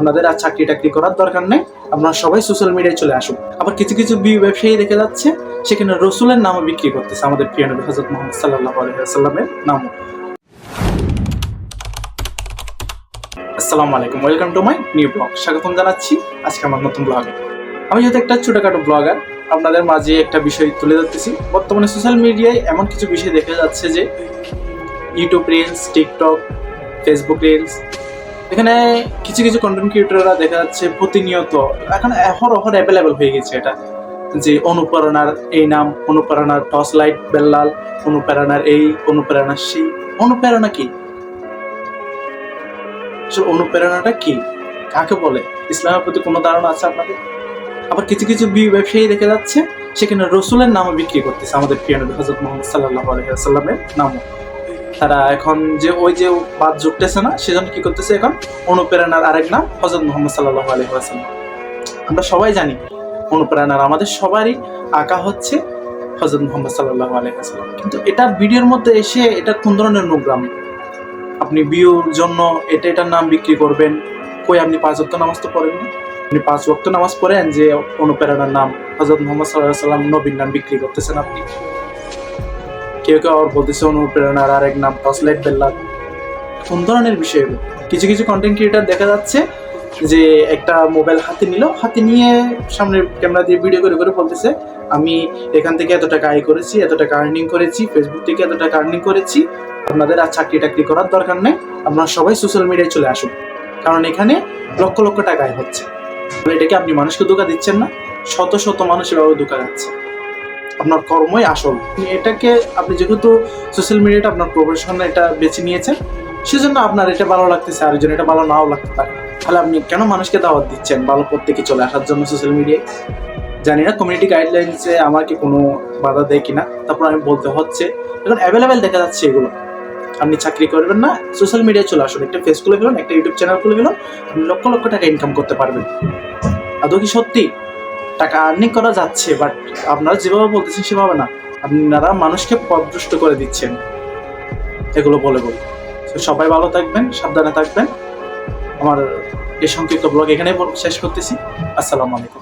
আপনাদের আর চাকরি টাকরি করার দরকার নেই, আপনারা সবাই সোশ্যাল মিডিয়ায় চলে আসুন। আবার কিছু কিছু ব্যবসায়ী দেখে যাচ্ছে সেখানে রসুলের নামও বিক্রি করতেছে, আমাদের প্রিয় নবী হযরত মুহাম্মদ সাল্লাল্লাহু আলাইহি ওয়াসাল্লামের নামও। আসসালামু আলাইকুম, welcome to my new blog. স্বাগতম জানাচ্ছি আজকে আমার নতুন ব্লগে। আমি যেহেতু একটা ছোটখাটো ব্লগার, আপনাদের মাঝে একটা বিষয় তুলে ধরতেছি। বর্তমানে সোশ্যাল মিডিয়ায় এমন কিছু বিষয় দেখা যাচ্ছে যে YouTube reels, TikTok, Facebook reels, এখানে কিছু কিছু কন্টেন্ট ক্রিয়েটররা দেখা যাচ্ছে প্রতিনিয়ত এখন অহরহ অ্যাভেলেবেল হয়ে গেছে এটা, যে অনুপ্রেরণার এই নাম, অনুপ্রেরণার টর্চ লাইট বেল্লাল, অনুপ্রেরণার এই, অনুপ্রেরণার সেই। অনুপ্রেরণা কি? অনুপ্রেরণাটা কি, কাকে বলে? ইসলামের প্রতি কোনো ধারণা আছে আপনাদের? আবার কিছু কিছু ব্যবসায়ী দেখে যাচ্ছে সেখানে রসুলের নামও বিক্রি করতেছে, আমাদের প্রিয় নবী হযরত মুহাম্মদ সাল্লাল্লাহু আলাইহি ওয়াসাল্লামের নামও। তারা এখন যে ওই যে বাদ জুটতেছে না, সেজন্য কি করতেছে, এখন অনুপ্রেরণার আরেক নাম হযরত মুহাম্মদ সাল্লাল্লাহু আলাইহি ওয়াসাল্লাম। আমরা সবাই জানি অনুপ্রেরণার আমাদের সবারই আঁকা হচ্ছে হযরত মুহাম্মদ সাল্লাল্লাহু আলাইহি ওয়াসাল্লাম, কিন্তু এটা ভিডিওর মধ্যে এসে এটা কোন ধরনের নোংরামি? আপনি ভিউর জন্য এটার নাম বিক্রি করবেন? কই, আপনি 5 ওয়াক্ত নামাজ তো পড়েন না? আপনি 5 ওয়াক্ত নামাজ পড়েন যে অনুপ্রেরণার নাম হযরত মুহাম্মদ সাল্লাল্লাহু আলাইহি ওয়াসাল্লাম নবীর নাম বিক্রি করতেছেন আপনি? কেউ কেউ আবার বলতেছে অনুপ্রেরণার আরেক নাম টর্চলাইট বেল্লাল। কোন ধরনের বিষয় এগুলো? কিছু কিছু কন্টেন্ট ক্রিয়েটর দেখা যাচ্ছে যে একটা মোবাইল হাতে নিয়ে সামনে ক্যামেরা দিয়ে ভিডিও করে করে বলতেছে, আমি এখান থেকে এত টাকা আয় করেছি, এত টাকা আর্নিং করেছি, ফেসবুক থেকে এত টাকা আর্নিং করেছি, আপনাদের আর চাকরি টাকরি করার দরকার নেই, আপনারা সবাই সোশ্যাল মিডিয়ায় চলে আসুন, কারণ এখানে লক্ষ লক্ষ টাকা আয় হচ্ছে। এটাকে আপনি মানুষকে ধোঁকা দিচ্ছেন না? শত শত মানুষ এভাবে ধোঁকা যাচ্ছে। আপনার কর্মই আসল। এটাকে আপনি যেহেতু সোশ্যাল মিডিয়াটা আপনার প্রফেশন এটা বেছে নিয়েছেন, সেজন্য আপনার এটা ভালো লাগতেছে, আরেকজন এটা ভালো নাও লাগতে পারে। তাহলে আপনি কেন মানুষকে দাওয়াত দিচ্ছেন ভালো প্রত্যেকে চলে আসার জন্য সোশ্যাল মিডিয়ায়? জানি না কমিউনিটি গাইডলাইন্সে আমাকে কোনো বাধা দেয় কিনা, তারপর আমি বলতে হচ্ছে এখন অ্যাভেলেবেল দেখা যাচ্ছে এগুলো। আপনি চাকরি করবেন না, সোশ্যাল মিডিয়ায় চলে আসুন, একটা ফেস খুলে ফেলুন, একটা ইউটিউব চ্যানেল খুলে ফেলুন, আপনি লক্ষ লক্ষ টাকা ইনকাম করতে পারবেন। আদৌ কি সত্যি টাকা আর্নিং করা যাচ্ছে? বাট আপনারা যেভাবে বলতেছেন সেভাবে না, আপনারা মানুষকে পথভ্রষ্ট করে দিচ্ছেন এগুলো বলে বলে। সবাই ভালো থাকবেন, সাবধানে থাকবেন। আমার এই সংক্ষিপ্ত ব্লগ এখানেই শেষ করতেছি। আসসালামু আলাইকুম।